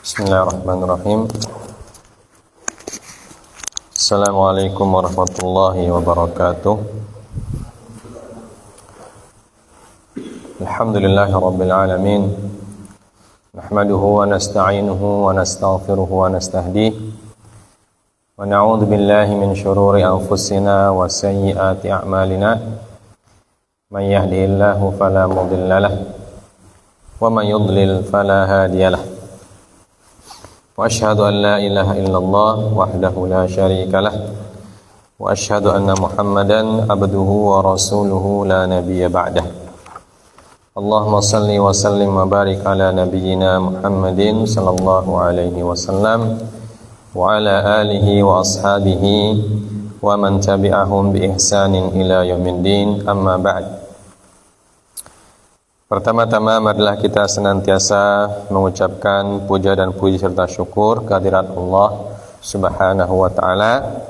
Bismillahirrahmanirrahim. Assalamualaikum warahmatullahi wabarakatuh. Alhamdulillahi rabbil alamin. Nahmaduhu wa nasta'inuhu wa nastaghfiruhu wa nastahdihi. Wa na'udzu billahi min shururi anfusina wa sayyiati a'malina. Man yahdihillahu fala mudilla lahu wa man yudlil fala hadiya lahu. Wa asyhadu an la ilaha illallah wahdahu la syarika lah wa asyhadu anna Muhammadan abduhu wa rasuluhu la nabiyya ba'dah. Allahumma salli wa sallim wa barik ala nabiyyina Muhammadin sallallahu alaihi wasallam wa ala alihi wa ashabihi wa man tabi'ahum bi ihsanin ila yaumiddin, amma ba'd. Pertama-tama marilah kita senantiasa mengucapkan puja dan puji serta syukur kehadirat Allah Subhanahu wa taala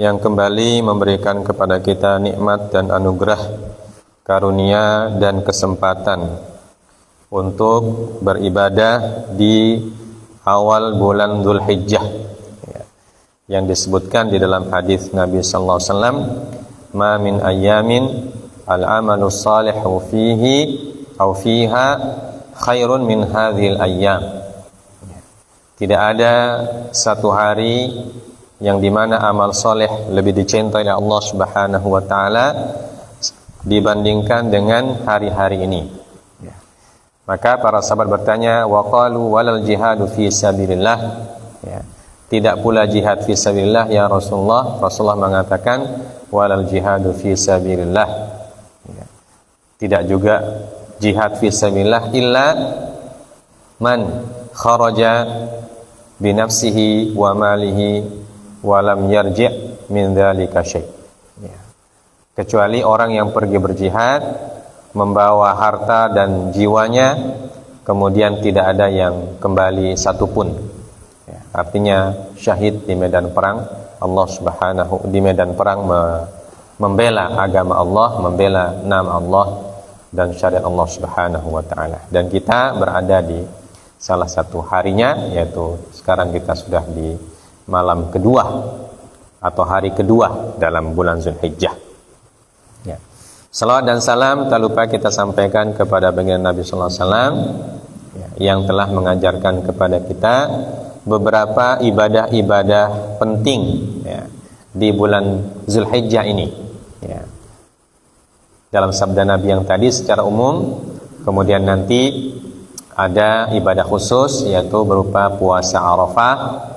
yang kembali memberikan kepada kita nikmat dan anugerah, karunia dan kesempatan untuk beribadah di awal bulan Dzulhijjah, yang disebutkan di dalam hadis Nabi sallallahu alaihi wasallam, "Ma min ayyamin al-amalu salihu fihi aw fiha khairun min hadhil ayyam." Tidak ada satu hari yang dimana amal soleh lebih dicintai oleh Allah Subhanahu wa taala dibandingkan dengan hari-hari ini. Maka para sahabat bertanya, wa qalu walal jihadu fi sabilillah. Tidak pula jihad fi sabilillah ya Rasulullah. Rasulullah mengatakan walal jihadu fi sabilillah. Tidak juga jihad fi sabilillah illa man kharaja bi nafsihi wa malihi wa lam yarji' min dzalika syai'. Kecuali orang yang pergi berjihad membawa harta dan jiwanya, kemudian tidak ada yang kembali satupun. Artinya syahid di medan perang Allah Subhanahu, di medan perang membela agama Allah, membela nama Allah dan syariat Allah Subhanahu wa taala. Dan kita berada di salah satu harinya, yaitu sekarang kita sudah di malam kedua atau hari kedua dalam bulan Dzulhijjah. Salawat dan salam tak lupa kita sampaikan kepada baginda Nabi sallallahu alaihi wasallam yang telah mengajarkan kepada kita beberapa ibadah-ibadah penting di bulan Dzulhijjah ini. Dalam sabda Nabi yang tadi secara umum, kemudian nanti ada ibadah khusus yaitu berupa puasa Arafah,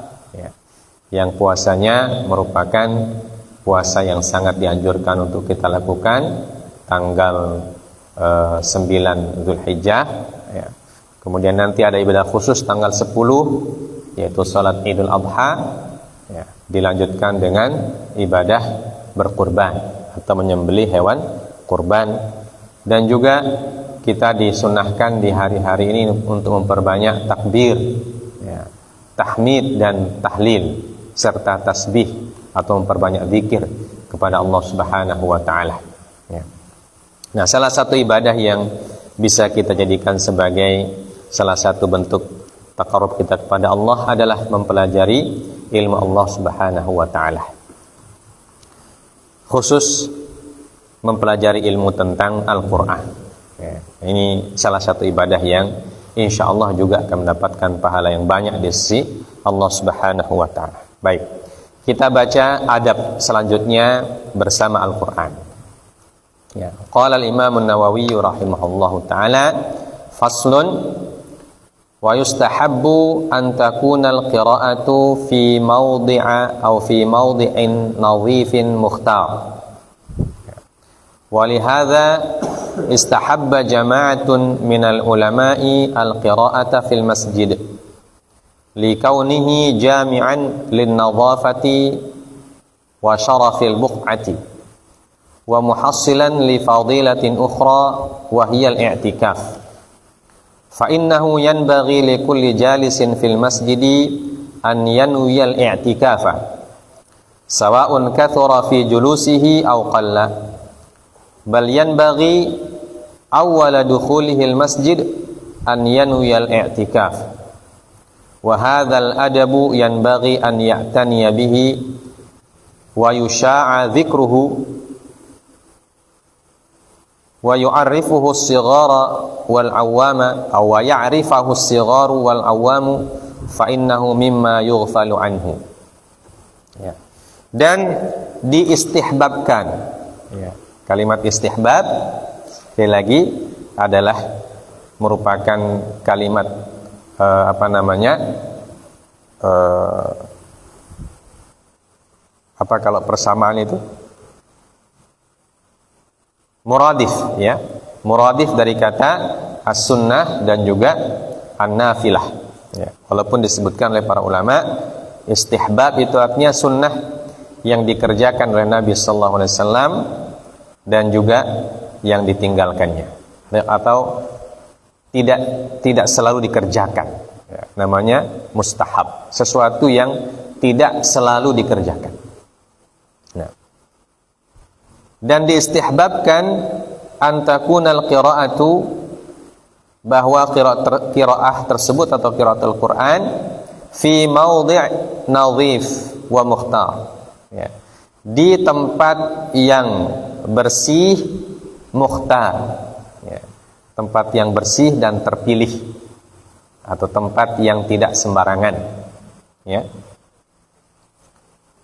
yang puasanya merupakan puasa yang sangat dianjurkan untuk kita lakukan tanggal 9 Dzulhijjah. Kemudian nanti ada ibadah khusus tanggal 10 yaitu salat Idul Adha, dilanjutkan dengan ibadah berkurban atau menyembelih hewan kurban. Dan juga kita disunahkan di hari-hari ini untuk memperbanyak takbir, tahmid dan tahlil serta tasbih atau memperbanyak zikir kepada Allah Subhanahu wa taala. Nah, salah satu ibadah yang bisa kita jadikan sebagai salah satu bentuk taqarrub kita kepada Allah adalah mempelajari ilmu Allah Subhanahu wa taala. Khusus mempelajari ilmu tentang Al-Quran. Ini salah satu ibadah yang insya Allah juga akan mendapatkan pahala yang banyak di sisi Allah Subhanahu wa ta'ala. Baik, kita baca adab selanjutnya bersama Al-Quran. Qala al-Imam an-Nawawi rahimahullahu ta'ala, faslun wa yustahabbu an takuna al-qira'atu fi mawdi'a aw fi mawdi'in nadhifin mukhtar. ولهذا استحب جماعة من العلماء القراءة في المسجد لكونه جامعا للنظافة وشرف البقعة ومحصلا لفضيلة أخرى وهي الاعتكاف، فإنه ينبغي لكل جالس في المسجد أن ينوي الاعتكاف سواء كثر في جلوسه أو قل، bal yanbaghi awwala dukhulihil masjid an yanwiyal i'tikaf wa hadzal adabu yanbaghi an ya'taniya bihi wa yusha'a dzikruhu wa yu'arrifuhu as-sighara wal 'awwama aw wa ya'rifahu as-sigharu wal 'awwamu fa innahu mimma yughfalu anhu. Ya. Dan diistihbabkan. Ya. Kalimat istihbab sekali lagi adalah merupakan kalimat apa kalau persamaan itu muradif, ya, muradif dari kata as-sunnah dan juga an-nafilah, ya. Walaupun disebutkan oleh para ulama istihbab itu artinya sunnah yang dikerjakan oleh Nabi sallallahu alaihi wasallam dan juga yang ditinggalkannya, atau tidak selalu dikerjakan, ya, namanya mustahab, sesuatu yang tidak selalu dikerjakan. Nah, dan diistihbabkan antakunal qira'atu, bahwa qira'ah tersebut atau qiraatul Quran fi maudhi' nadhif wa mukhtar, ya, di tempat yang bersih mukhtar, ya, tempat yang bersih dan terpilih, atau tempat yang tidak sembarangan, ya.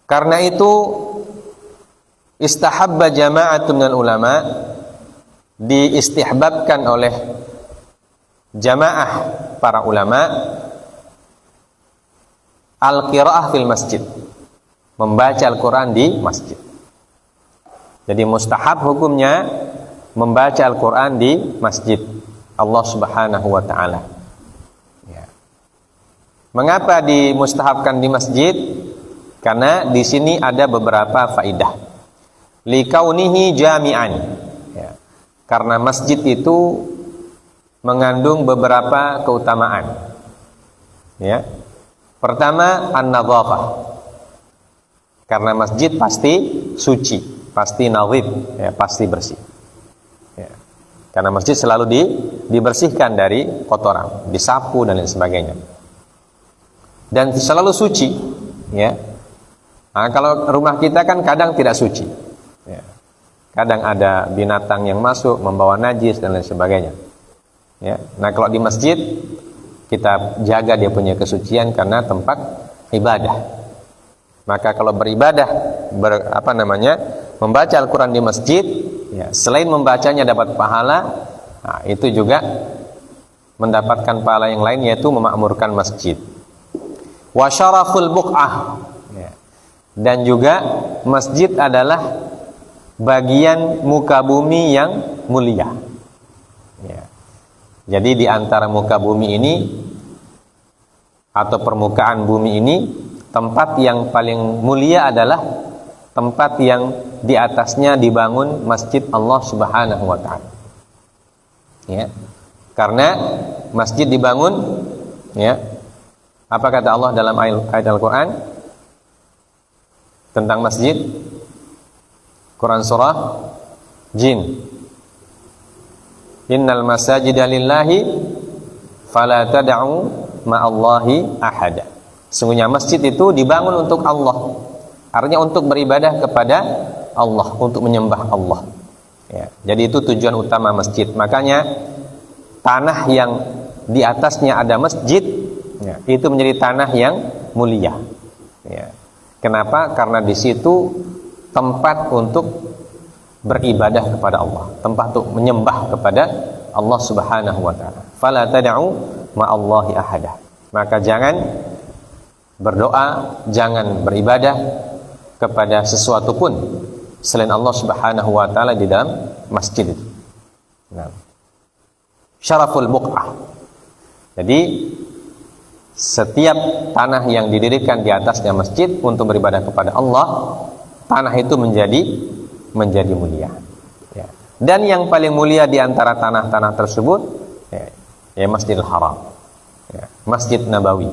Karena itu istahabba jama'atun minal ulama, diistihbabkan oleh jamaah para ulama al-qiraah fil masjid, membaca Al-Quran di masjid. Jadi mustahab hukumnya membaca Al-Quran di masjid Allah Subhanahu wa ta'ala, ya. Mengapa dimustahabkan di masjid? Karena di sini ada beberapa faidah. Likaunihi jami'an, ya. Karena masjid itu mengandung beberapa keutamaan, ya. Pertama, an-nadhafah, karena masjid pasti suci, pasti nadhif, ya, pasti bersih, ya. Karena masjid selalu dibersihkan dari kotoran, disapu dan lain sebagainya, dan selalu suci, ya. Nah, kalau rumah kita kan kadang tidak suci, ya. Kadang ada binatang yang masuk membawa najis dan lain sebagainya, ya. Nah, kalau di masjid kita jaga dia punya kesucian karena tempat ibadah. Maka kalau beribadah membaca Al-Quran di masjid, ya, selain membacanya dapat pahala, nah, itu juga mendapatkan pahala yang lain, yaitu memakmurkan masjid. Wa syaraful buq'ah, ya. Dan juga masjid adalah bagian muka bumi yang mulia, ya. Jadi di antara muka bumi ini atau permukaan bumi ini, tempat yang paling mulia adalah tempat yang di atasnya dibangun masjid Allah Subhanahu wa ta'ala, ya. Karena masjid dibangun, ya. Apa kata Allah dalam ayat Al-Quran tentang masjid? Quran surah Jin, innal masajida lillahi fala tad'u ma'allahi ahada. Sungguhnya masjid itu dibangun untuk Allah, artinya untuk beribadah kepada Allah, untuk menyembah Allah, ya. Jadi itu tujuan utama masjid. Makanya tanah yang di atasnya ada masjid, ya, itu menjadi tanah yang mulia, ya. Kenapa? Karena di situ tempat untuk beribadah kepada Allah, tempat untuk menyembah kepada Allah Subhanahu wa ta'ala. Fala tad'u ma'allahi ahada. Maka jangan berdoa, jangan beribadah kepada sesuatu pun selain Allah Subhanahu wa ta'ala di dalam masjid itu. Nah, syaraful buq'ah. Jadi setiap tanah yang didirikan di atasnya masjid untuk beribadah kepada Allah, tanah itu menjadi mulia, ya. Dan yang paling mulia di antara tanah-tanah tersebut, ya Masjidil Haram, ya, Masjid Nabawi,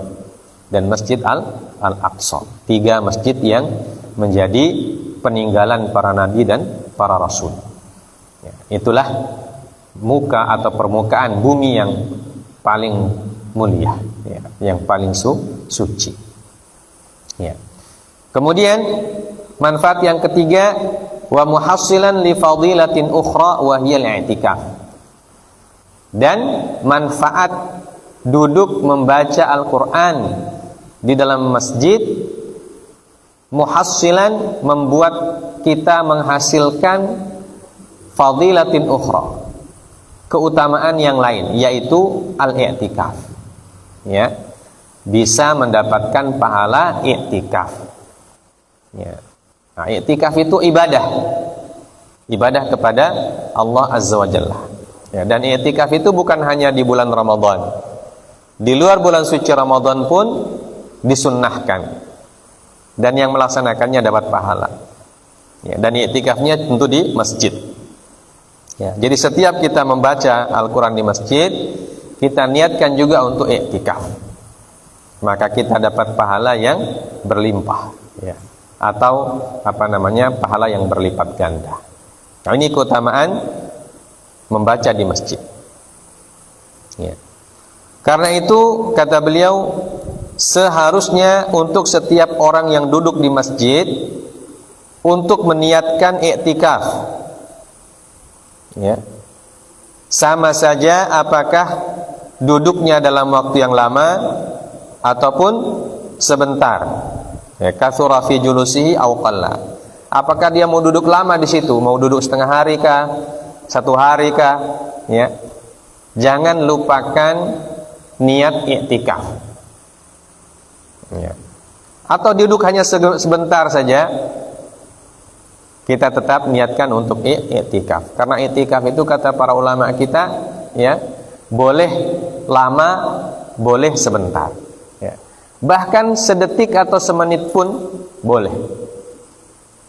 dan Masjid Al-Aqsa. 3 masjid yang menjadi peninggalan para nabi dan para rasul, ya. Itulah muka atau permukaan bumi yang paling mulia. ya, yang paling suci. Ya. Kemudian manfaat yang ketiga, wa muhassilan li fadilatin ukhra wa hiya al-i'tikaf. Dan manfaat duduk membaca Al-Qur'an di dalam masjid, muhassilan membuat kita menghasilkan fadilatin ukhra, keutamaan yang lain, yaitu al-i'tikaf. Ya, bisa mendapatkan pahala i'tikaf. Ya. Nah, i'tikaf itu ibadah kepada Allah Azza wa Jalla. Ya, dan i'tikaf itu bukan hanya di bulan Ramadan. Di luar bulan suci Ramadan pun disunnahkan. Dan yang melaksanakannya dapat pahala. Ya, dan i'tikafnya tentu di masjid. Ya, jadi setiap kita membaca Al-Quran di masjid, kita niatkan juga untuk i'tikaf, maka kita dapat pahala yang berlimpah, ya, atau pahala yang berlipat ganda. Nah, ini keutamaan membaca di masjid. Ya. Karena itu kata beliau, seharusnya untuk setiap orang yang duduk di masjid untuk meniatkan i'tikaf. Ya. Sama saja apakah duduknya dalam waktu yang lama ataupun sebentar. Ya, katsura fi julusihi aw qalla. Apakah dia mau duduk lama di situ, mau duduk setengah hari kah, 1 hari kah, ya. Jangan lupakan niat i'tikaf. Ya. Atau duduk hanya sebentar saja, kita tetap niatkan untuk i'tikaf. Karena i'tikaf itu kata para ulama kita, ya, boleh lama, boleh sebentar. Ya. Bahkan sedetik atau semenit pun boleh.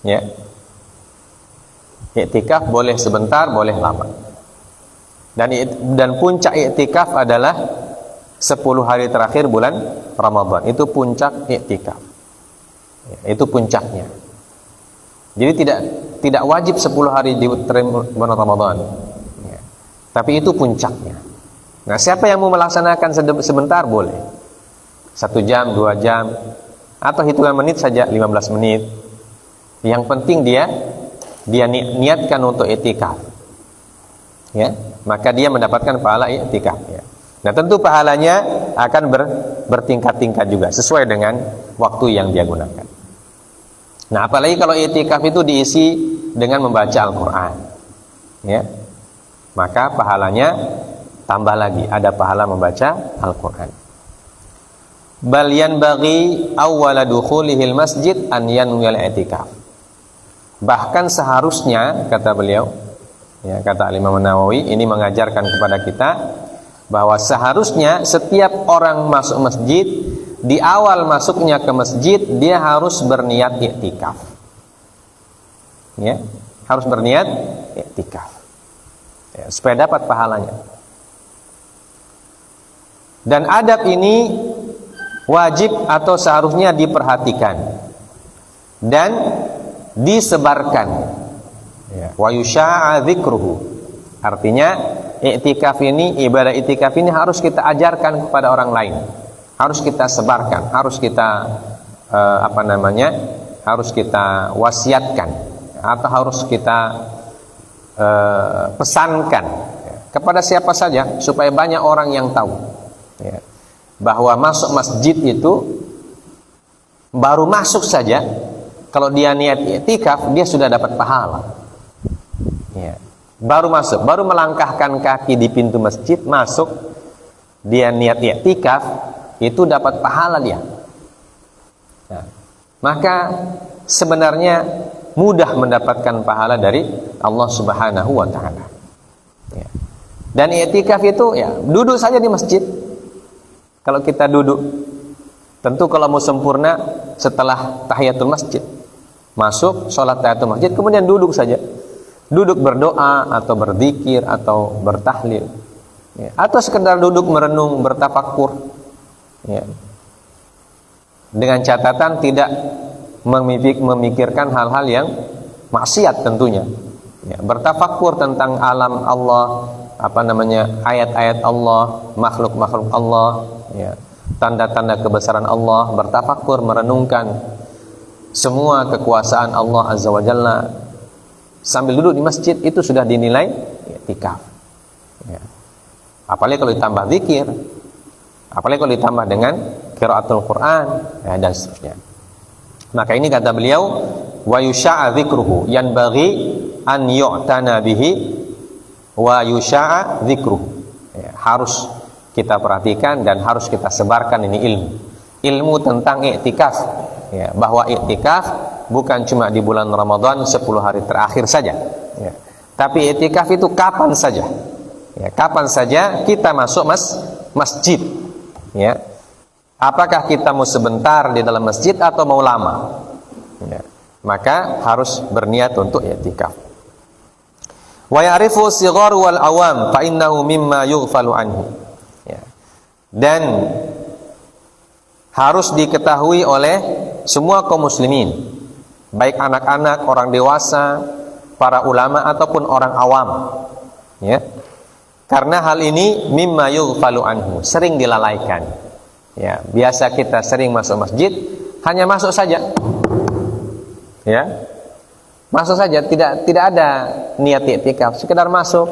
Ya. I'tikaf boleh sebentar, boleh lama. Dan puncak i'tikaf adalah 10 hari terakhir bulan Ramadan. Itu puncak i'tikaf. Ya, itu puncaknya. Jadi tidak wajib 10 hari di bulan Ramadan. Ya. Tapi itu puncaknya. Nah, siapa yang mau melaksanakan sebentar boleh. 1 jam, 2 jam, atau hitungan menit saja, 15 menit. Yang penting dia niatkan untuk i'tikaf. Ya, maka dia mendapatkan pahala i'tikaf, ya. Nah, tentu pahalanya akan bertingkat-tingkat juga sesuai dengan waktu yang dia gunakan. Nah, apalagi kalau i'tikaf itu diisi dengan membaca Al-Quran, ya, maka pahalanya tambah lagi, ada pahala membaca Al-Quran. Bal yanbaghi awwala dukhulihil masjid an yanwiyal i'tikaf. Bahkan seharusnya, kata beliau, ya, kata Imam Nawawi, ini mengajarkan kepada kita bahwa seharusnya setiap orang masuk masjid, di awal masuknya ke masjid dia harus berniat i'tikaf. Ya, harus berniat i'tikaf. Ya, supaya dapat pahalanya. Dan adab ini wajib atau seharusnya diperhatikan dan disebarkan. Ya, wa yusha'a dzikruhu. Artinya i'tikaf ini, ibadah i'tikaf ini harus kita ajarkan kepada orang lain. Harus kita sebarkan, harus kita harus kita wasiatkan, atau harus kita pesankan kepada siapa saja supaya banyak orang yang tahu, ya, bahwa masuk masjid itu baru masuk saja, kalau dia niat i'tikaf dia sudah dapat pahala. Ya. Baru masuk, baru melangkahkan kaki di pintu masjid, masuk, dia niat i'tikaf, itu dapat pahala dia. Nah, maka sebenarnya mudah mendapatkan pahala dari Allah Subhanahu wa ta'ala. Ya. Dan i'tikaf itu, ya, duduk saja di masjid. Kalau kita duduk, tentu kalau mau sempurna setelah tahiyatul masjid, masuk sholat tahiyatul masjid, kemudian duduk saja. Duduk berdoa atau berzikir atau bertahlil, ya, atau sekedar duduk merenung, bertafakur, ya, dengan catatan tidak memikirkan hal-hal yang maksiat tentunya, ya, bertafakur tentang alam Allah, ayat-ayat Allah, makhluk-makhluk Allah, ya, tanda-tanda kebesaran Allah, bertafakur, merenungkan semua kekuasaan Allah Azza wa Jalla sambil duduk di masjid, itu sudah dinilai i'tikaf. Ya. Apalagi kalau ditambah zikir, apalagi kalau ditambah dengan qiraatul Quran, ya, dan seterusnya. Maka ini kata beliau, wa yusha'a dzikruhu, yanbaghi an yu'tana bihi wa yusha'a dzikruhu. Ya, harus kita perhatikan dan harus kita sebarkan ini ilmu tentang i'tikaf, ya, bahwa i'tikaf bukan cuma di bulan Ramadan 10 hari terakhir saja, ya, tapi i'tikaf itu kapan saja, ya, kapan saja kita masuk masjid, ya, apakah kita mau sebentar di dalam masjid atau mau lama, ya, maka harus berniat untuk i'tikaf. Wa ya'rifu sigharu wal awam fa innahu mimma yughfalu anhu. Dan harus diketahui oleh semua kaum muslimin, baik anak-anak, orang dewasa, para ulama ataupun orang awam, ya. Karena hal ini mimma yughfalu anhu, sering dilalaikan. Ya, biasa kita sering masuk masjid, hanya masuk saja. Ya. Masuk saja, tidak ada niat i'tikaf, sekedar masuk,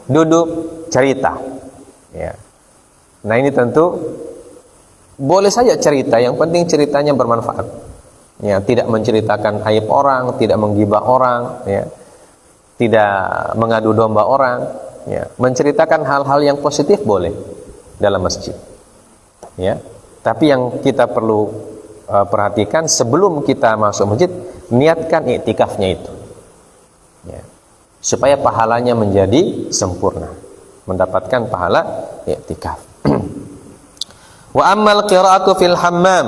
duduk, cerita. Ya. Nah, ini tentu boleh saja cerita, yang penting ceritanya bermanfaat. Ya, tidak menceritakan aib orang, tidak menggibah orang, ya. Tidak mengadu domba orang, ya. Menceritakan hal-hal yang positif boleh dalam masjid. Ya. Tapi yang kita perlu perhatikan sebelum kita masuk masjid, niatkan i'tikafnya itu. Ya. Supaya pahalanya menjadi sempurna, mendapatkan pahala i'tikaf. Wa ammal qira'atu fil hammam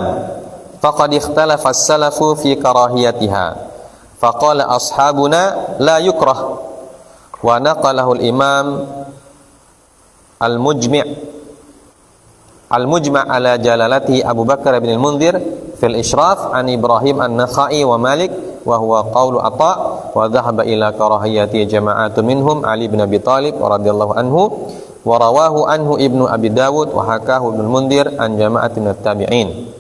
faqad ikhtalafa as-salafu fi karahiyatiha faqala ashabuna la yukrah wa naqalahu al-imam al-mujma' ala jalalatihi Abu Bakar bin al-Mundhir fil Ishraf an Ibrahim an-Nakhai wa Malik wa huwa qawlu Atha wa dhahaba ila karahiyati jama'atun minhum Ali bin Abi Thalib radhiyallahu anhu wa rawahu anhu Ibnu Abi Dawud wa hakahu Ibnu Mundhir an jama'atin at-tabi'in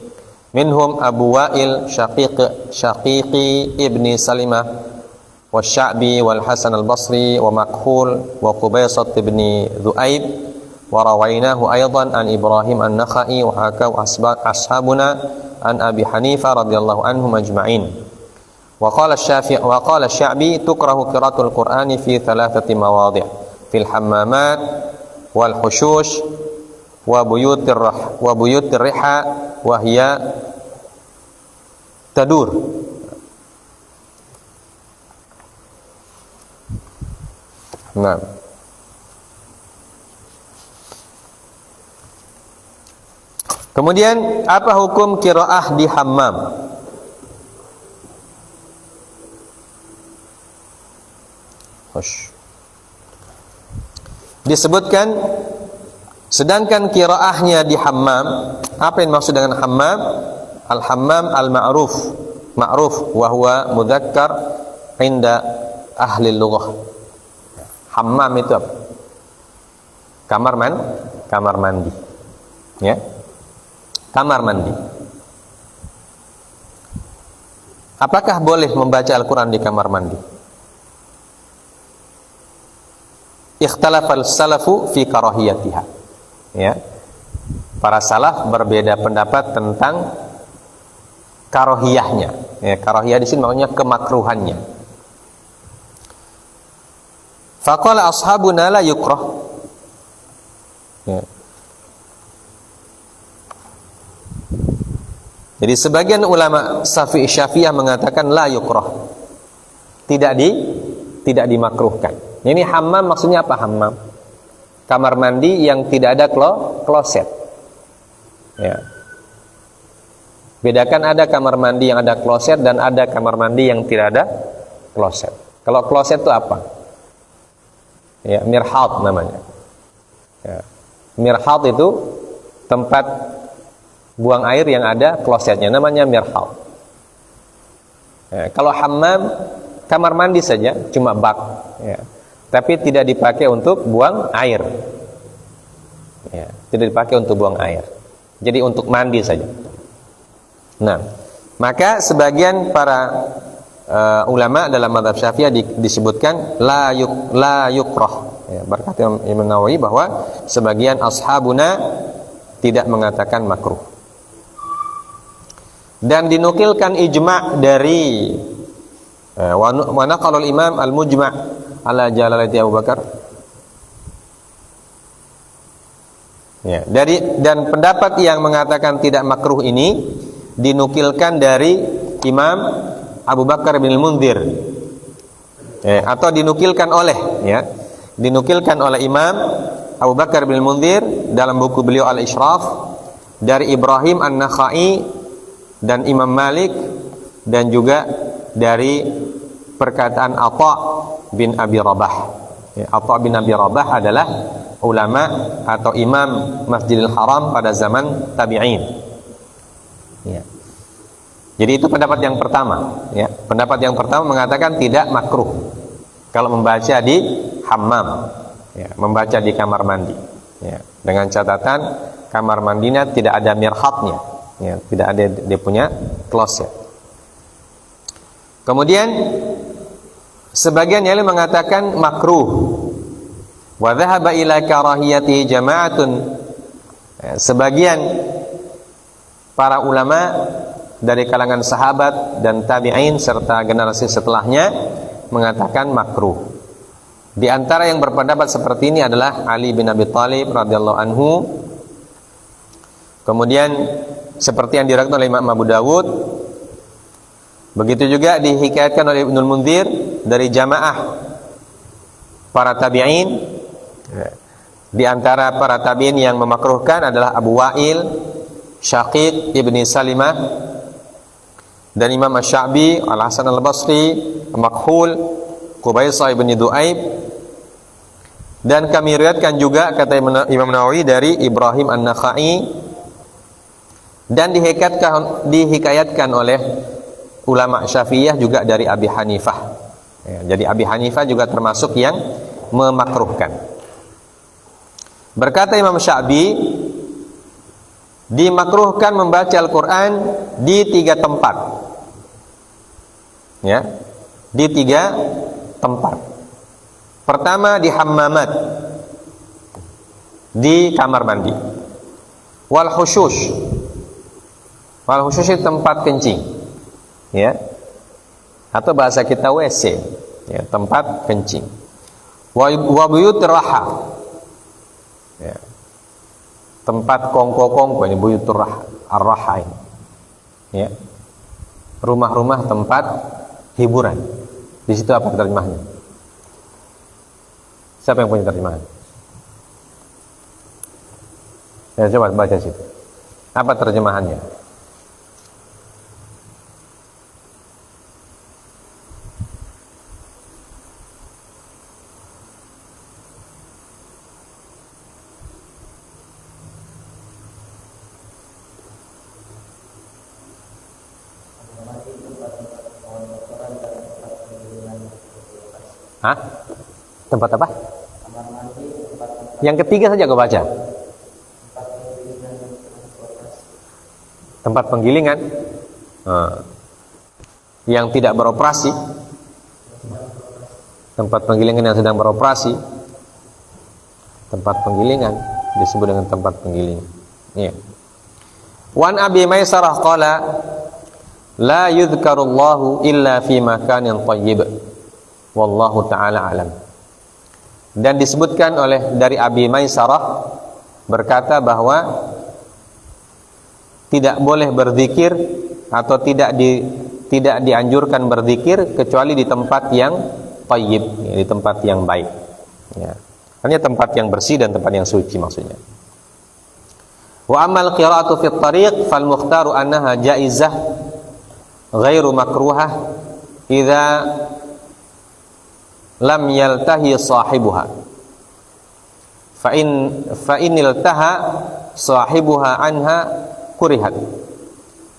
minhum Abu Wa'il Syaqiqi Ibni Salimah wa Sya'bi wal Hasan al-Basri wa Makhul wa Qubaisat ibni Dhu'aib wa rawainahu aydan an Ibrahim an-Nakhai wa hakahu ashabuna an Abi Hanifah radhiyallahu anhu majma'in wa qala Sya'bi tukrahu qiraatul Qur'ani fi thalathati mawadhi' fil hammamat wal hushush wa buyutir riha wa hiya tadur. Nah, kemudian apa hukum qiraah di hammam? Hush. Disebutkan sedangkan qiraahnya di hammam, apa yang maksud dengan hammam? Al-hammam al-ma'ruf, ma'ruf wa huwa mudzakkar inda ahli lughah. Hammam itu apa? Kamar mandi. Ya. Kamar mandi. Apakah boleh membaca Al-Qur'an di kamar mandi? Ikhtalafal salafu fi karahiyatiha. Ya. Para salaf berbeda pendapat tentang karahiyahnya. Ya, karahiyah di sini maksudnya kemakruhannya. Faqala ashabuna la yukrah. Ya. Jadi sebagian ulama Syafi'iyah mengatakan la yukrah. Tidak dimakruhkan. Ini hammam maksudnya apa hammam? Kamar mandi yang tidak ada kloset. Ya. Bedakan ada kamar mandi yang ada kloset dan ada kamar mandi yang tidak ada kloset. Kalau kloset itu apa? Ya, mirhat namanya. Ya. Mirhat itu tempat buang air yang ada klosetnya, namanya mirhat. Ya, kalau hammam kamar mandi saja, cuma bak. Ya. Tapi tidak dipakai untuk buang air. Ya, tidak dipakai untuk buang air. Jadi untuk mandi saja. Nah, maka sebagian para ulama dalam mazhab Syafi'iyah disebutkan la yukrah. Ya, berkata Imam Nawawi bahwa sebagian ashabuna tidak mengatakan makruh. Dan dinukilkan ijma' dari wa naqala al-Imam al-Mujma' ala Jalalati Abu Bakar. Ya, dan pendapat yang mengatakan tidak makruh ini dinukilkan dari Imam Abu Bakar bin al-Mundhir. Atau dinukilkan oleh Imam Abu Bakar bin al-Mundhir dalam buku beliau Al-Ishraf dari Ibrahim An-Nakhai dan Imam Malik, dan juga dari perkataan Atha bin Abi Rabah. Atha bin Abi Rabah adalah ulama atau imam Masjidil Haram pada zaman tabi'in. Ya. Jadi itu pendapat yang pertama. Ya. Pendapat yang pertama mengatakan tidak makruh kalau membaca di hammam, ya, membaca di kamar mandi. Ya. Dengan catatan kamar mandinya tidak ada mirhatnya. Ya, tidak ada dia punya closet. Kemudian sebagian yang mengatakan makruh. Wa dhahaba ila karahiyati jama'atun. Sebagian para ulama dari kalangan sahabat dan tabi'in serta generasi setelahnya mengatakan makruh. Di antara yang berpendapat seperti ini adalah Ali bin Abi Thalib radhiyallahu anhu. Kemudian seperti yang diriwayatkan oleh Imam Abu Dawud, begitu juga dihikayatkan oleh Ibnul Munzir dari jamaah para tabi'in. Di antara para tabi'in yang memakruhkan adalah Abu Wa'il, Syaqiq ibni Salimah, dan Imam Asy-Sya'bi, Al-Hasan Al-Basri, Makhul, Qubaisah ibni Du'aib. Dan kami riwayatkan juga kata Imam Nawawi dari Ibrahim An-Nakhai, dan dihikayatkan oleh ulama Syafi'iyah juga dari Abi Hanifah. Ya, jadi Abi Hanifah juga termasuk yang memakruhkan. Berkata Imam Sya'bi, dimakruhkan membaca Al-Quran di 3 tempat. Ya, di 3 tempat. Pertama di hammamat, di kamar mandi. Wal hushush. Wal hushush itu tempat kencing. Ya. Atau bahasa kita WC, ya, tempat kencing. Wa buyut raha. Ya. Tempat kongko-kongko ini buyutur ar-raha ini. Ya. Rumah-rumah tempat hiburan. Di situ apa terjemahannya? Siapa yang punya terjemahan? Ya, coba baca situ. Apa terjemahannya? Hah? Tempat apa? Yang ketiga saja kau baca. Tempat penggilingan. Yang tidak beroperasi. Tempat penggilingan yang sedang beroperasi. Tempat penggilingan disebut dengan tempat penggilingan. Iya. Wan Abi Maisarah qala la yudhkarullahu illa fi makanin thayyib. Wallahu ta'ala alam. Dan disebutkan oleh dari Abi Maisarah berkata bahwa tidak boleh berzikir atau tidak dianjurkan berzikir kecuali di tempat yang thayyib, ya, di tempat yang baik. Ya. Hanya tempat yang bersih dan tempat yang suci maksudnya. Wa amal qira'atu fi tariq fal mukhtaru annaha jaizah ghairu makruhah idza lam yaltahi sahibuha fa in iltaha sahibuha anha kurihat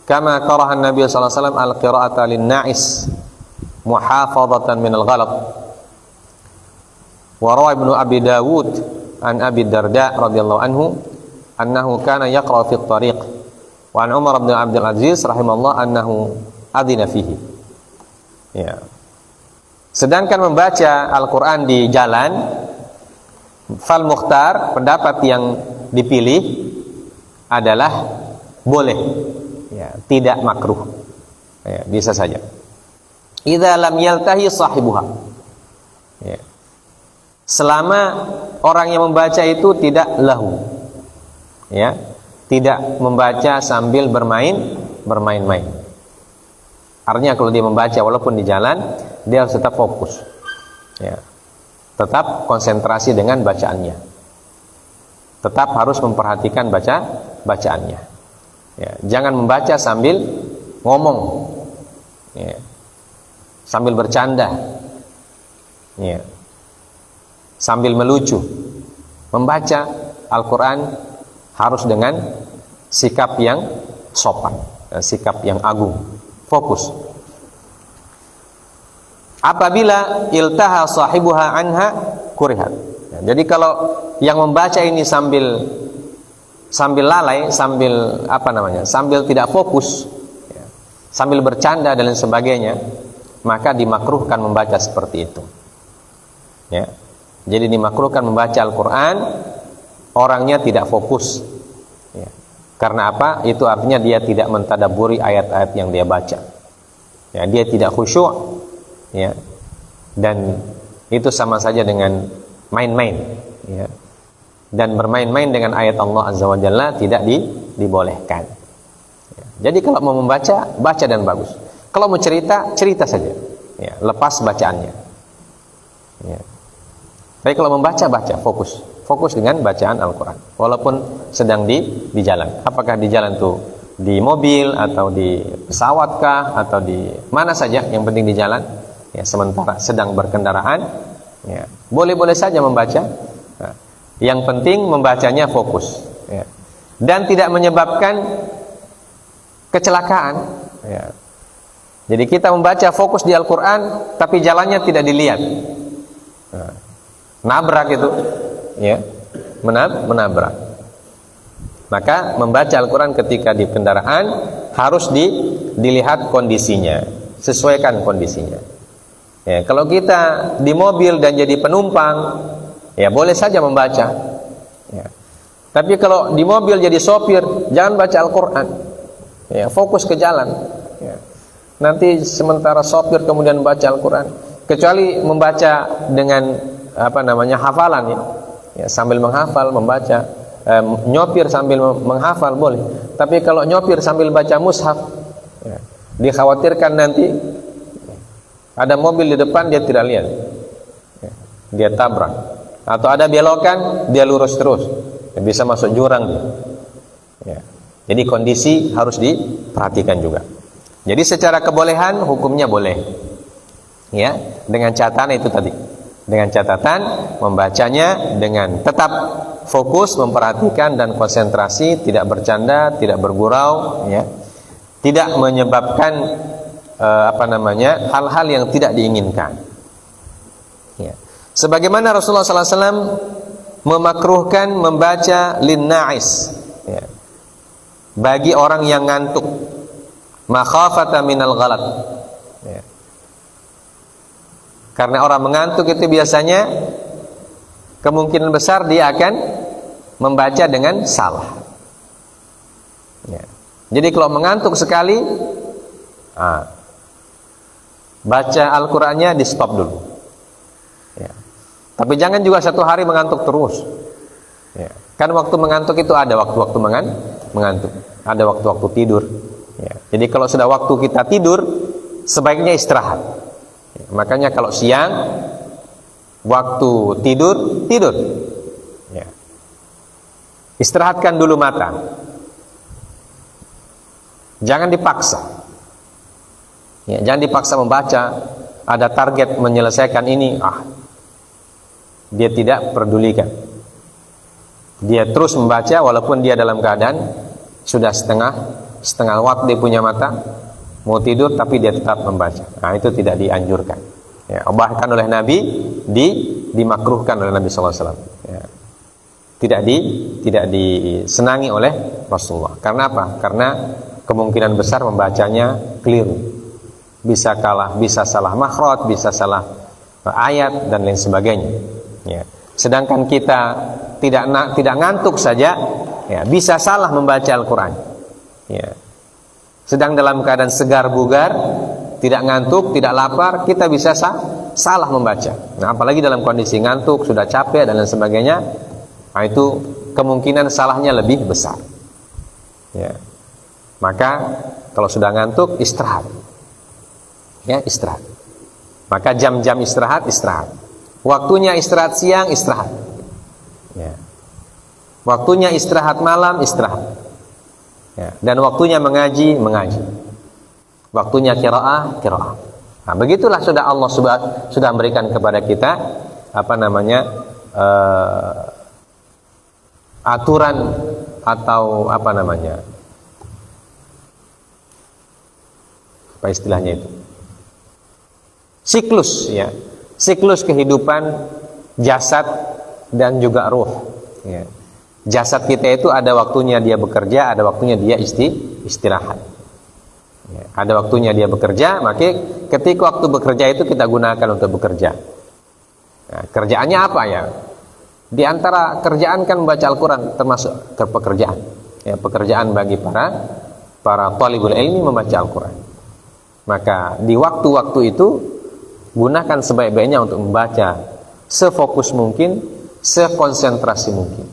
kama karaha Nabi sallallahu alaihi wasallam al-qira'ata lin-na'is muhafazatan min al-ghalat. Wa rawa Ibnu Abi Dawud an Abi Darda radhiyallahu anhu annahu kana yaqra fi at-tariq wa an Umar bin Abdul Aziz rahimahullah annahu adina fihi. Ya. Sedangkan membaca Al-Qur'an di jalan, fal mukhtar, pendapat yang dipilih adalah boleh, ya, tidak makruh, ya, bisa saja. Idza lam yaltahi sahibuha, ya, selama orang yang membaca itu tidak lahu, ya, tidak membaca sambil bermain-main. Artinya kalau dia membaca walaupun di jalan, dia harus tetap fokus, ya, tetap konsentrasi dengan bacaannya, tetap harus memperhatikan bacaannya, ya, jangan membaca sambil ngomong, ya, sambil bercanda, ya, sambil melucu. Membaca Al-Quran harus dengan sikap yang sopan, sikap yang agung, fokus. Apabila iltaha sahibuha anha kurihat. Ya, jadi kalau yang membaca ini sambil lalai, sambil tidak fokus, ya, sambil bercanda dan lain sebagainya, maka dimakruhkan membaca seperti itu. Ya. Jadi dimakruhkan membaca Al-Quran, orangnya tidak fokus, ya. Karena apa? Itu artinya dia tidak mentadaburi ayat-ayat yang dia baca, ya, dia tidak khusyuk, ya. Dan itu sama saja dengan main-main, ya. Dan bermain-main dengan ayat Allah Azza wa Jalla tidak dibolehkan, ya. Jadi kalau mau membaca, baca dan bagus. Kalau mau cerita, cerita saja, ya, lepas bacaannya, ya. Tapi kalau membaca, baca, fokus dengan bacaan Al-Quran, walaupun sedang di jalan. Apakah di jalan tuh di mobil atau di pesawat kah atau di mana saja, yang penting di jalan, ya, sementara sedang berkendaraan, ya, boleh-boleh saja membaca. Nah, yang penting membacanya fokus, ya, dan tidak menyebabkan kecelakaan, ya. Jadi kita membaca fokus di Al-Quran tapi jalannya tidak dilihat, nah, nabrak itu, ya, menabrak. Maka membaca Al-Quran ketika di kendaraan harus dilihat kondisinya, sesuaikan kondisinya, ya. Kalau kita di mobil dan jadi penumpang, ya, boleh saja membaca, ya. Tapi kalau di mobil jadi sopir, jangan baca Al-Quran, ya, fokus ke jalan, ya. Nanti sementara sopir kemudian baca Al-Quran, kecuali membaca dengan hafalan, ya, ya, sambil menghafal membaca, nyopir sambil menghafal boleh. Tapi kalau nyopir sambil baca mushaf, ya, dikhawatirkan nanti ada mobil di depan dia tidak lihat, ya, dia tabrak, atau ada belokan dia lurus terus, ya, bisa masuk jurang dia, ya. Jadi kondisi harus diperhatikan juga. Jadi secara kebolehan hukumnya boleh, ya, dengan catatan itu tadi, dengan catatan membacanya dengan tetap fokus, memperhatikan dan konsentrasi, tidak bercanda, tidak bergurau, ya, tidak menyebabkan hal-hal yang tidak diinginkan, ya. Sebagaimana Rasulullah SAW memakruhkan membaca linna'is, ya, bagi orang yang ngantuk, makhafata minal ghalat, ya. Karena orang mengantuk itu biasanya kemungkinan besar dia akan membaca dengan salah, ya. Jadi kalau mengantuk sekali, baca Al-Qurannya di stop dulu, ya. Tapi jangan juga satu hari mengantuk terus, ya. Kan waktu mengantuk itu ada waktu-waktu mengantuk, ada waktu-waktu tidur, ya. Jadi kalau sudah waktu kita tidur, sebaiknya istirahat, ya. Makanya kalau siang waktu tidur, ya, istirahatkan dulu mata, jangan dipaksa, ya, jangan dipaksa membaca. Ada target menyelesaikan ini, dia tidak pedulikan, dia terus membaca walaupun dia dalam keadaan sudah setengah waktu dia punya mata, mau tidur tapi dia tetap membaca. Nah, itu tidak dianjurkan, ya. Bahkan oleh Nabi dimakruhkan oleh Nabi SAW, ya. tidak disenangi oleh Rasulullah. Karena apa? Karena kemungkinan besar membacanya keliru. Bisa salah makhraj, bisa salah ayat dan lain sebagainya. Ya. Sedangkan kita tidak ngantuk saja, ya, bisa salah membaca Al-Quran. Ya. Sedang dalam keadaan segar bugar, tidak ngantuk, tidak lapar, kita bisa salah membaca. Nah, apalagi dalam kondisi ngantuk, sudah capek dan lain sebagainya, nah itu kemungkinan salahnya lebih besar. Ya. Maka kalau sudah ngantuk, istirahat. Ya, istirahat. Maka jam-jam istirahat. Waktunya istirahat siang, istirahat. Ya. Waktunya istirahat malam, istirahat. Ya. Dan waktunya mengaji. Waktunya qiraah. Nah, begitulah sudah Allah sudah memberikan kepada kita aturan atau apa istilahnya itu? Siklus, ya. Siklus kehidupan jasad dan juga ruh, ya. Jasad kita itu ada waktunya dia bekerja, ada waktunya dia istirahat, ya. Ada waktunya dia bekerja, maka ketika waktu bekerja itu kita gunakan untuk bekerja. Nah, kerjaannya apa ya? Di antara kerjaan kan membaca Al-Quran, termasuk pekerjaan, ya, pekerjaan bagi para thalibul ilmi membaca Al-Quran. Maka di waktu-waktu itu gunakan sebaik-baiknya untuk membaca sefokus mungkin, sekonsentrasi mungkin,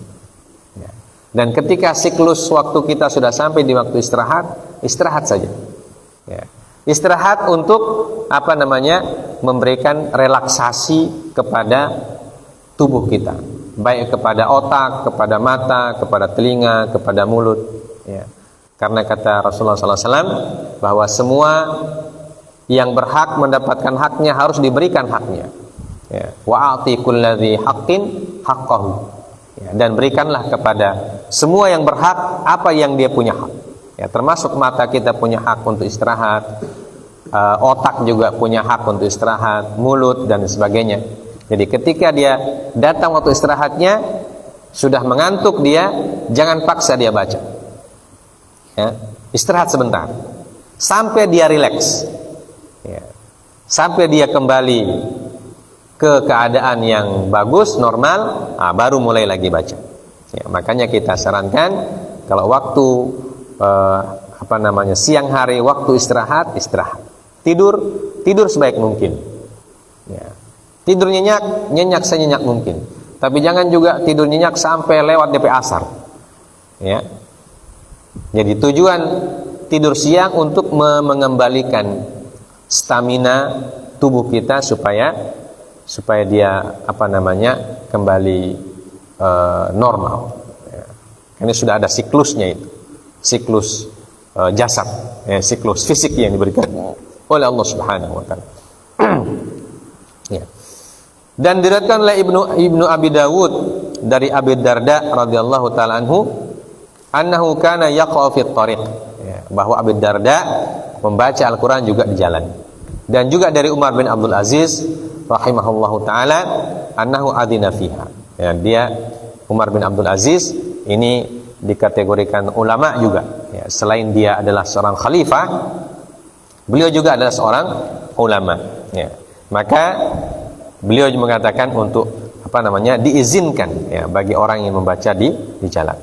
ya. Dan ketika siklus waktu kita sudah sampai di waktu istirahat saja, ya. Istirahat untuk memberikan relaksasi kepada tubuh kita, baik kepada otak, kepada mata, kepada telinga, kepada mulut, ya. Karena kata Rasulullah SAW bahwa semua yang berhak mendapatkan haknya harus diberikan haknya, ya. Wa a'ti kulladzi haqqin haqqahu, ya. Dan berikanlah kepada semua yang berhak apa yang dia punya hak, ya. Termasuk mata kita punya hak untuk istirahat, otak juga punya hak untuk istirahat, mulut dan sebagainya. Jadi ketika dia datang waktu istirahatnya, sudah mengantuk dia, jangan paksa dia baca, ya. Istirahat sebentar sampai dia rileks, ya. Sampai dia kembali ke keadaan yang bagus, normal, baru mulai lagi baca, ya. Makanya kita sarankan kalau waktu siang hari, waktu istirahat, tidur sebaik mungkin, ya. Tidur nyenyak senyenyak mungkin, tapi jangan juga tidur nyenyak sampai lewat DP asar, ya. Jadi tujuan tidur siang untuk mengembalikan stamina tubuh kita supaya dia kembali normal, ya. Ini sudah ada siklusnya, itu siklus jasad, ya, siklus fisik yang diberikan oleh Allah Subhanahu wa taala. Ya. Dan diriwayatkan oleh Ibnu Abi Dawud dari Abi Darda radhiyallahu taala anhu, annahu kana yaqra'u fi thariq, ya, bahwa Abi Darda membaca Al-Qur'an juga di jalan. Dan juga dari Umar bin Abdul Aziz rahimahullahu taala, annahu adina fiha. Ya, dia Umar bin Abdul Aziz ini dikategorikan ulama juga, ya. Selain dia adalah seorang khalifah, beliau juga adalah seorang ulama, ya. Maka beliau mengatakan untuk diizinkan, ya, bagi orang yang membaca di jalan.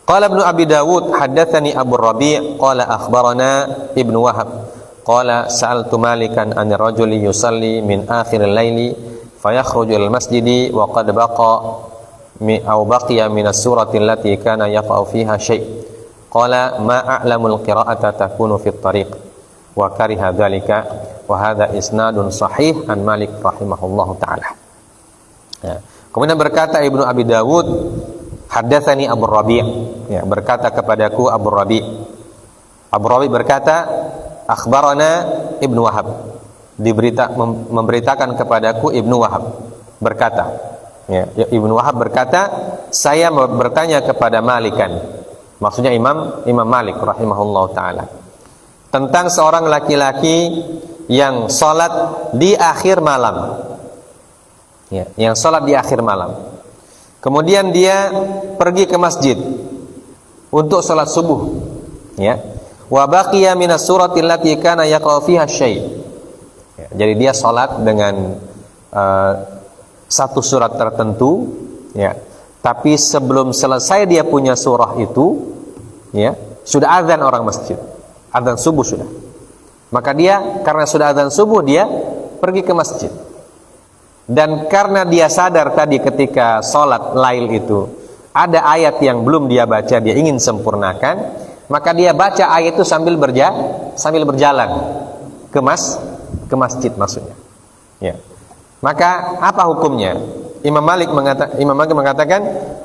Qala Ibnu Abi Dawud haddatsani Abu Rabi' qala akhbarana Ibnu Wahab qala sa'altu Malikan an rajuli yusalli min akhir al-laili fayakhruju ila al-masjidi wa qad baqiya min as-surati allati kana yaqa'u fiha syai'. Qala ma a'lamu al-qira'ata takunu fi at-tariq wa kariha dzalika wa hadha isnadun sahih an Malik rahimahullahu taala. Ya. Kemudian berkata Ibnu Abi Dawud, haddatsani Abu Rabi', ya, berkata kepadaku Abu Rabi'. Abu Rabi' berkata, akhbarana Ibnu Wahab, memberitakan kepadaku Ibnu Wahab berkata, ya, Ibnu Wahab berkata, saya bertanya kepada Malikan, maksudnya Imam Malik rahimahullahu taala, tentang seorang laki-laki yang salat di akhir malam, ya, yang salat di akhir malam. Kemudian dia pergi ke masjid untuk salat subuh, ya. Wa baqiya minas surati allati kana yaqra'u fiha syai'. Ya, jadi dia salat dengan satu surat tertentu, ya. Tapi sebelum selesai dia punya surah itu, ya, sudah azan orang masjid. Azan subuh sudah. Maka dia karena sudah azan subuh dia pergi ke masjid. Dan karena dia sadar tadi ketika sholat lail itu ada ayat yang belum dia baca, dia ingin sempurnakan, maka dia baca ayat itu sambil berjalan ke masjid maksudnya. Ya. Maka apa hukumnya? Imam Malik mengatakan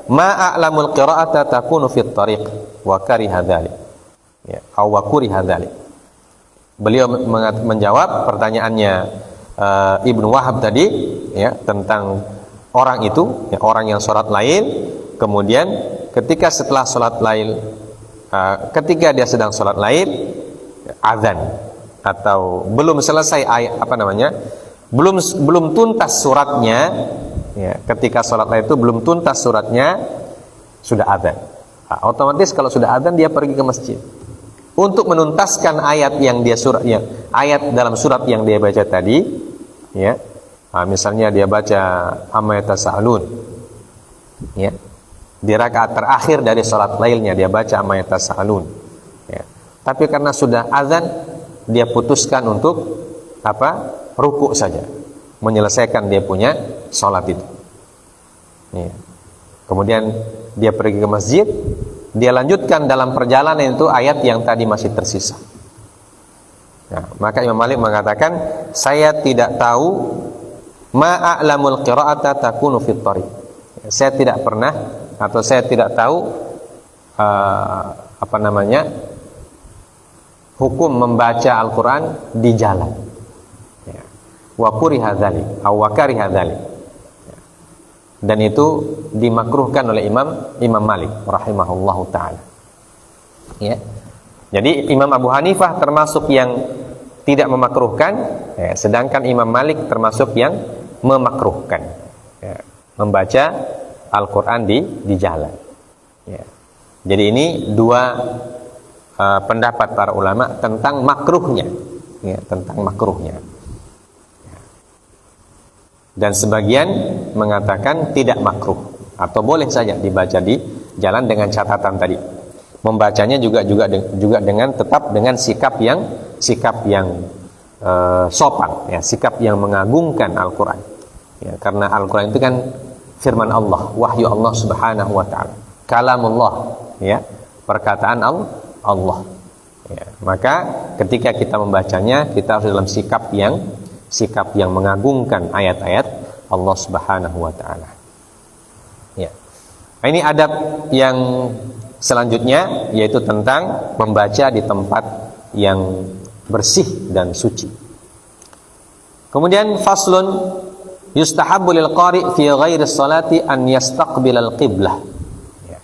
ma'a'lamul qira'ata takunu fit tariq wa kariha dzalik. Ya, aw wa kuriha dzalik. Beliau menjawab pertanyaannya Ibnu Wahab tadi, ya, tentang orang itu, ya, orang yang sholat lail, kemudian ketika setelah sholat lail, ketika dia sedang sholat lail, azan atau belum selesai belum tuntas suratnya, ya, ketika sholat lail itu belum tuntas suratnya, sudah azan. Otomatis kalau sudah azan dia pergi ke masjid untuk menuntaskan ayat yang dia ayat dalam surat yang dia baca tadi, ya. Misalnya dia baca amma yatasaalun, ya. Di rakaat terakhir dari salat lailnya dia baca amma yatasaalun, ya. Tapi karena sudah azan dia putuskan untuk rukuk saja, menyelesaikan dia punya salat itu, ya. Kemudian dia pergi ke masjid, dia lanjutkan dalam perjalanan itu ayat yang tadi masih tersisa. Nah, maka Imam Malik mengatakan, saya tidak tahu ma'a'lamul qira'ata takunu fit tariq. Saya tidak pernah atau saya tidak tahu hukum membaca Al-Qur'an di jalan. Ya. Wa kuriha dzalik aw wa kariha dzalik. Dan itu dimakruhkan oleh Imam Malik rahimahullahu taala. Ya. Jadi Imam Abu Hanifah termasuk yang tidak memakruhkan, ya, sedangkan Imam Malik termasuk yang memakruhkan, ya, membaca Al-Qur'an di jalan. Ya. Jadi ini dua pendapat para ulama tentang makruhnya, ya, tentang makruhnya. Dan sebagian mengatakan tidak makruh atau boleh saja dibaca di jalan dengan catatan tadi. Membacanya juga dengan tetap dengan sikap yang sopan, ya, sikap yang mengagungkan Al-Qur'an. Ya, karena Al-Qur'an itu kan firman Allah, wahyu Allah Subhanahu wa taala. Kalamullah, ya, perkataan Allah. Ya, maka ketika kita membacanya kita harus dalam sikap yang mengagungkan ayat-ayat Allah Subhanahu wa taala. Ya. Ini adab yang selanjutnya yaitu tentang membaca di tempat yang bersih dan suci. Kemudian faslun yustahabbu lil qari fi ghairi sholati an yastaqbilal qiblah. Ya.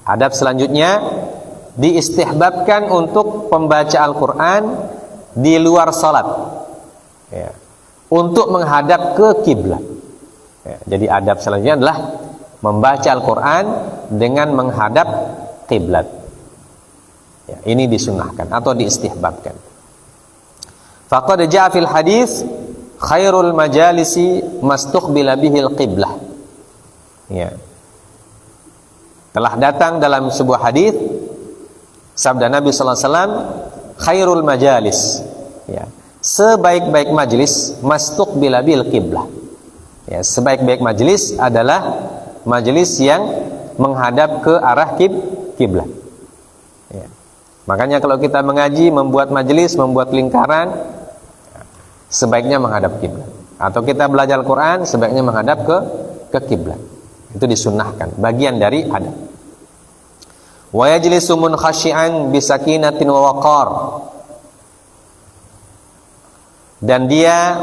Adab selanjutnya diistihbabkan untuk pembaca Al-Qur'an di luar salat. Ya. Untuk menghadap ke kiblat. Ya, jadi adab selanjutnya adalah membaca Al-Qur'an dengan menghadap kiblat. Ya, ini disunnahkan atau diistihbabkan. Faqad jaa fil hadis khairul majalisi mastuqbila bihil qiblah. Ya. Telah datang dalam sebuah hadis sabda Nabi sallallahu alaihi wasallam, khairul majalis, ya, sebaik-baik majlis mastuqbila bil qiblah. Ya, sebaik-baik majlis adalah majlis yang menghadap ke arah kiblat. Ya. Makanya kalau kita mengaji, membuat majlis, membuat lingkaran, sebaiknya menghadap kiblat. Atau kita belajar Al-Qur'an, sebaiknya menghadap ke kiblat. Itu disunnahkan, bagian dari adab. Wa yajlisu munkhashi'an bisakinatin wa waqar. Dan dia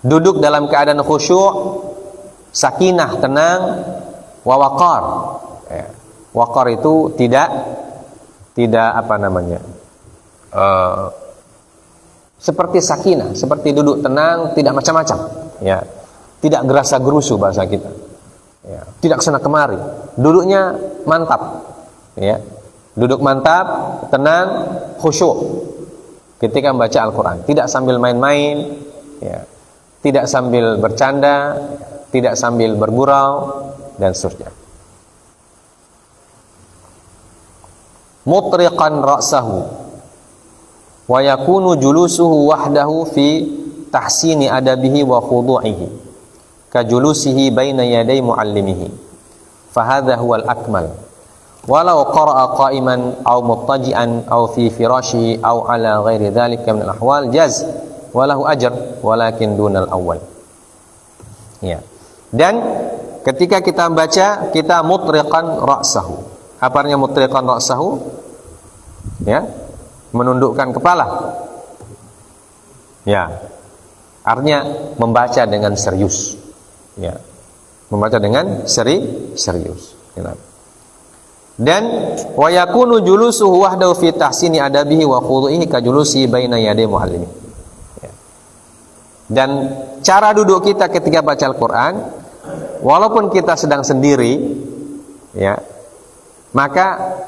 duduk dalam keadaan khusyuk, sakinah, tenang, wa waqar. Ya. Waqar itu tidak seperti sakinah, seperti duduk tenang, tidak macam-macam, ya. Tidak gerasa gerusu bahasa kita. Ya, tidak kesana kemari, duduknya mantap, ya, duduk mantap, tenang, khusyuk ketika membaca Al-Quran, tidak sambil main-main, ya, tidak sambil bercanda, tidak sambil bergurau dan seterusnya. Mutriqan ra'sahu wa yakunu julusuhu wahdahu fi tahsini adabihi wa khudu'ihi kajulusihi baina yaday muallimihi fahadha huwal akmal walau qara'a qa'iman aw muttaji'an aw fi firashihi aw ala ghairi dhalika min al-ahwal jaz walahu ajr walakin dunal awal. Ya. Dan ketika kita membaca, kita mutriqan ra'sahu. Apa artinya mutriqan ra'sahu? Ya, menundukkan kepala. Ya, artinya membaca dengan serius. Ya, membaca dengan serius. Ya. Dan wa yakunu julusuhu wahdahu fi tahsini adabihi wa khudu'ihi ka julusi baina yaday muallimi. Ya. Dan cara duduk kita ketika baca Al-Quran, walaupun kita sedang sendiri, ya, maka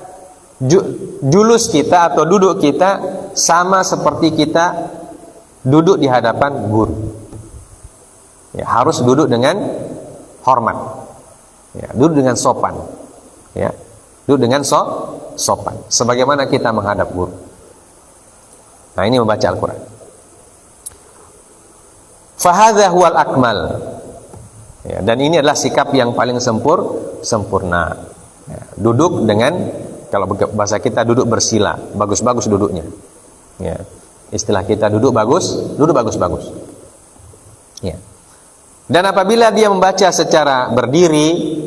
julus kita atau duduk kita sama seperti kita duduk di hadapan guru. Ya, harus duduk dengan hormat, ya, duduk dengan sopan, ya, duduk dengan sopan, sebagaimana kita menghadap guru. Nah, ini membaca Al-Quran. Fahadha huwal akmal. Ya, dan ini adalah sikap yang paling sempurna. Ya, duduk dengan, kalau bahasa kita duduk bersila, bagus-bagus duduknya. Ya, istilah kita duduk bagus-bagus. Ya. Dan apabila dia membaca secara berdiri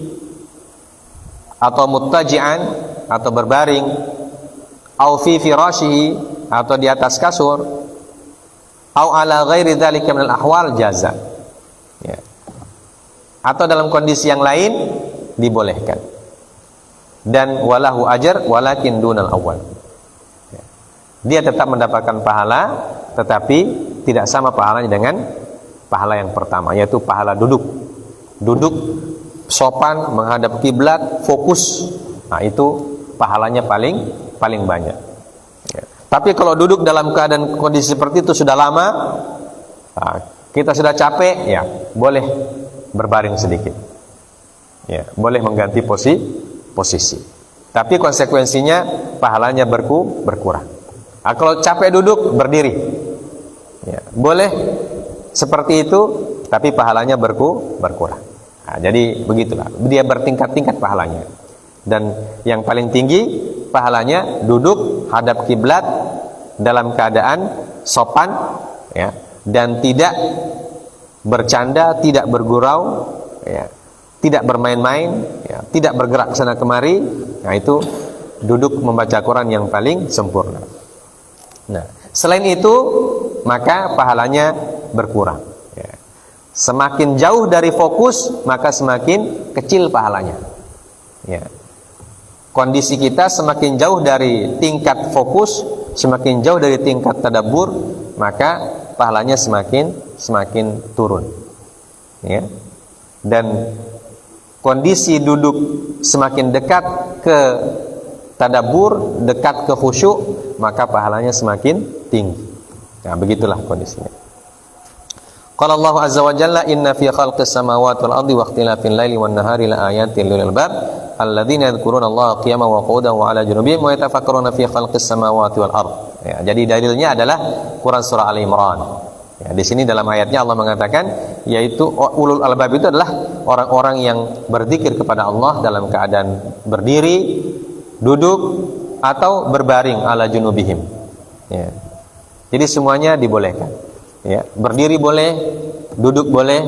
atau muttaji'an atau berbaring, au fi firashihi atau di atas kasur, au ala ghairi dzalika minal ahwal jaza. Ya. Atau dalam kondisi yang lain dibolehkan. Dan walahu ajar walakin dunal awal. Ya. Dia tetap mendapatkan pahala, tetapi tidak sama pahalanya dengan pahala yang pertama, yaitu pahala duduk sopan, menghadap kiblat, fokus. Nah, itu pahalanya paling banyak. Ya. Tapi kalau duduk dalam keadaan kondisi seperti itu sudah lama, nah, kita sudah capek, ya boleh berbaring sedikit, ya boleh mengganti posisi. Tapi konsekuensinya pahalanya berkurang. Nah, kalau capek duduk, berdiri, ya boleh seperti itu, tapi pahalanya berkurang. Nah, jadi begitulah, dia bertingkat-tingkat pahalanya. Dan yang paling tinggi pahalanya duduk hadap kiblat dalam keadaan sopan, ya, dan tidak bercanda, tidak bergurau, ya, tidak bermain-main, ya, tidak bergerak sana kemari. Nah, itu duduk membaca Quran yang paling sempurna. Nah, selain itu maka pahalanya berkurang. Ya. Semakin jauh dari fokus, maka semakin kecil pahalanya. Ya. Kondisi kita semakin jauh dari tingkat fokus, semakin jauh dari tingkat tadabbur, maka pahalanya semakin turun. Ya. Dan kondisi duduk semakin dekat ke tadabbur, dekat ke khusyuk, maka pahalanya semakin tinggi. Nah, begitulah kondisinya. Qala Allah azza wa jalla inna fi khalqis samawati wal ardi wa ikhtilafil laili wan nahari la ayatin lil albab alladzina yadhkuruna Allah qiyaman wa qu'udan wa 'ala junubihim wa yatafakkaruna fi khalqis samawati wal ard. Ya, jadi dalilnya adalah Quran surah Al Imran. Ya, di sini dalam ayatnya Allah mengatakan, yaitu ulul albab itu adalah orang-orang yang berzikir kepada Allah dalam keadaan berdiri, duduk atau berbaring ala junubihim. Ya. Jadi semuanya dibolehkan. Ya, berdiri boleh, duduk boleh,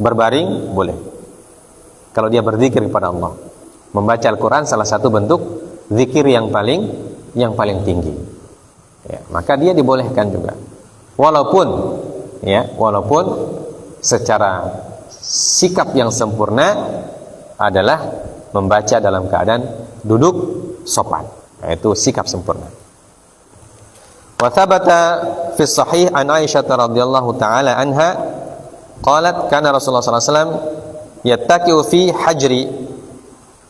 berbaring boleh. Kalau dia berzikir kepada Allah, membaca Al-Quran salah satu bentuk zikir yang paling tinggi. Ya, maka dia dibolehkan juga. Walaupun secara sikap yang sempurna adalah membaca dalam keadaan duduk sopan, yaitu sikap sempurna. Wa thabata fi sahih an Aisyah radhiyallahu taala anha qalat kana Rasulullah sallallahu alaihi wasallam yattaqi'u fi hajri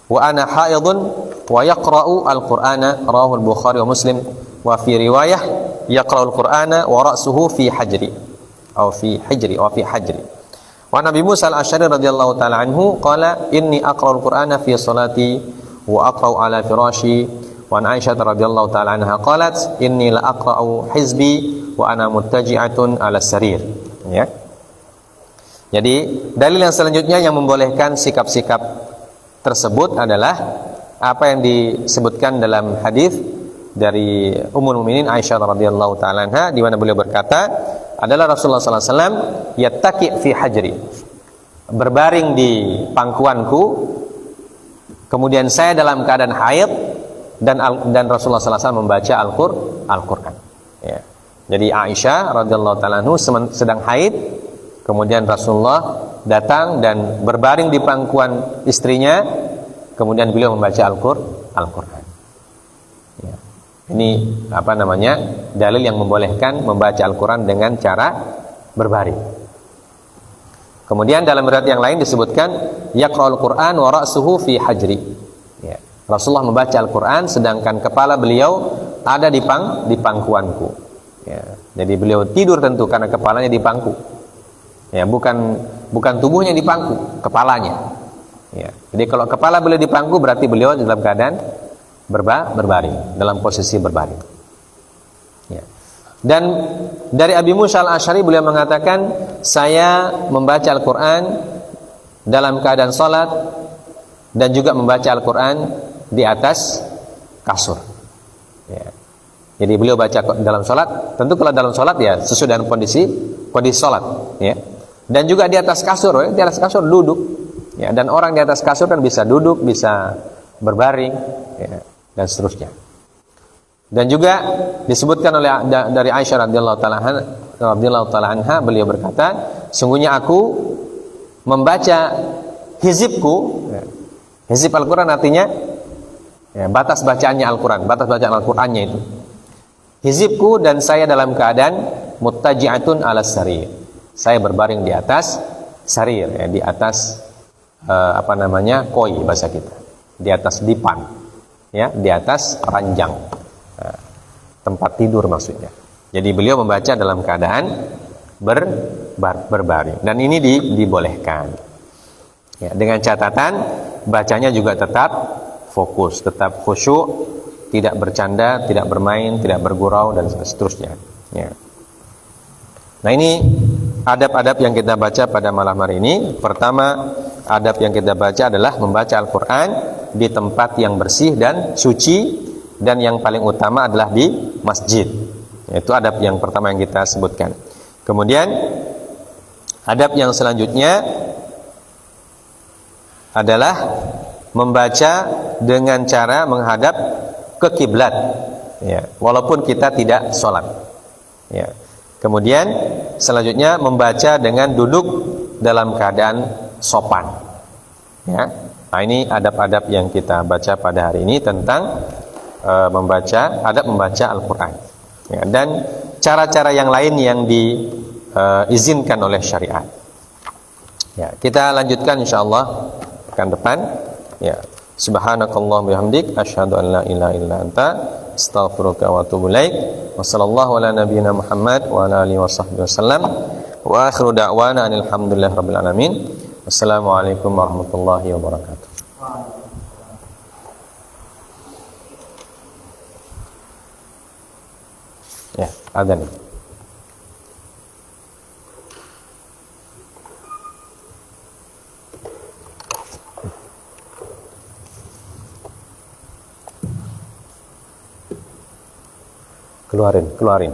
wa ana haidun wa yaqra'u al-Qur'ana, rawahu al-Bukhari wa Muslim. Wa fi riwayah yaqra'u al-Qur'ana wa ra'suhu fi hajri atau fi hijri wa fi hajri. Wa Nabi Musa al-Asy'ari radhiyallahu ta'ala anhu qala inni aqra'u al-Qur'ana fi salati wa aqra'u ala firashi. Wa an Aisyah radhiyallahu ta'ala anha qalat inni la aqra'u hizbi wa ana muttaji'atun ala sarir. Ya. Jadi dalil yang selanjutnya yang membolehkan sikap-sikap tersebut adalah apa yang disebutkan dalam hadis dari Ummul Mukminin Aisyah radhiyallahu ta'ala anha, di mana beliau berkata adalah Rasulullah sallallahu alaihi wasallam yattaqi fi hajri, berbaring di pangkuanku, kemudian saya dalam keadaan haid dan Rasulullah sallallahu alaihi wasallam membaca Al-Qur'an. Ya. Jadi Aisyah radhiyallahu ta'ala anhu sedang haid, kemudian Rasulullah datang dan berbaring di pangkuan istrinya, kemudian beliau membaca Al-Qur'an. Ya. Ini dalil yang membolehkan membaca Al-Qur'an dengan cara berbaring. Kemudian dalam riwayat yang lain disebutkan yaqra'ul Qur'an wa ra'suhu fi hajri. Ya. Rasulullah membaca Al-Qur'an sedangkan kepala beliau ada di pangkuanku. Ya. Jadi beliau tidur tentu karena kepalanya di pangku. Ya, bukan tubuhnya di pangku, kepalanya. Ya. Jadi kalau kepala beliau di pangku berarti beliau dalam keadaan berbaring, dalam posisi berbaring. Ya. Dan dari Abi Musa al-Asy'ari beliau mengatakan, saya membaca Al-Qur'an dalam keadaan salat dan juga membaca Al-Qur'an di atas kasur. Ya. Jadi beliau baca dalam salat, tentu kalau dalam salat ya sesuai dengan kondisi salat, ya. Dan juga di atas kasur, ya. Di atas kasur duduk. Ya, dan orang di atas kasur kan bisa duduk, bisa berbaring, ya, dan seterusnya. Dan juga disebutkan dari Aisyah radhiyallahu taala anha, beliau berkata, sungguhnya aku membaca hizibku, ya. Hizib Al-Qur'an artinya ya, batas bacaannya Al-Qur'an, batas bacaan Al-Qur'annya itu. Hizibku dan saya dalam keadaan muttaji'atun ala sarir. Saya berbaring di atas sarir, ya, di atas koi bahasa kita, di atas dipan, ya, di atas ranjang, tempat tidur maksudnya. Jadi beliau membaca dalam keadaan berbaring, dan ini dibolehkan, ya, dengan catatan bacanya juga tetap fokus, tetap khusyuk, tidak bercanda, tidak bermain, tidak bergurau dan seterusnya. Ya. Nah, ini adab-adab yang kita baca pada malam hari ini. Pertama, adab yang kita baca adalah membaca Al-Qur'an di tempat yang bersih dan suci, dan yang paling utama adalah di masjid. Itu adab yang pertama yang kita sebutkan. Kemudian adab yang selanjutnya adalah membaca dengan cara menghadap ke kiblat, ya, walaupun kita tidak sholat, ya. Kemudian selanjutnya membaca dengan duduk dalam keadaan sopan, ya. Nah, ini adab-adab yang kita baca pada hari ini tentang adab membaca Al-Qur'an, ya, dan cara-cara yang lain yang diizinkan oleh syariat. Ya, kita lanjutkan insyaallah pekan depan. Ya. Subhanakallahumma bihamdik asyhadu an la ilaha illa anta astaghfiruka wa atubu ilaik. Wa sallallahu ala nabiyyina Muhammad wa ala alihi washabbihi wasallam. Wa akhiru da'wana alhamdulillahi rabbil alamin. Wassalamualaikum warahmatullahi wabarakatuh. Ya, adzan. Keluarin.